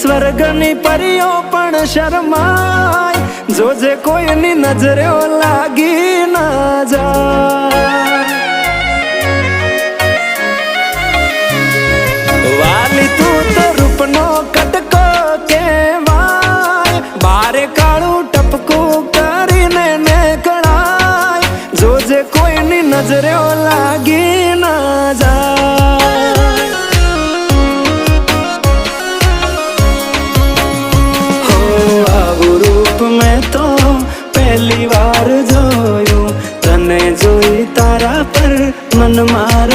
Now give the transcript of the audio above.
સ્વર્ગની પરીઓ પણ શરમાય, જોજે કોઈની નજરે લાગી ના જાય. વાલી તું તો રૂપનો કટકો કહેવાય, બારે કાળું ટપકું કરીને નીકળાય, જોજે કોઈની નજરે લાગી ના જાય. હો આવું રૂપ મેં તો પહેલી વાર જોયું, તને જોઈ તારા પર મન માર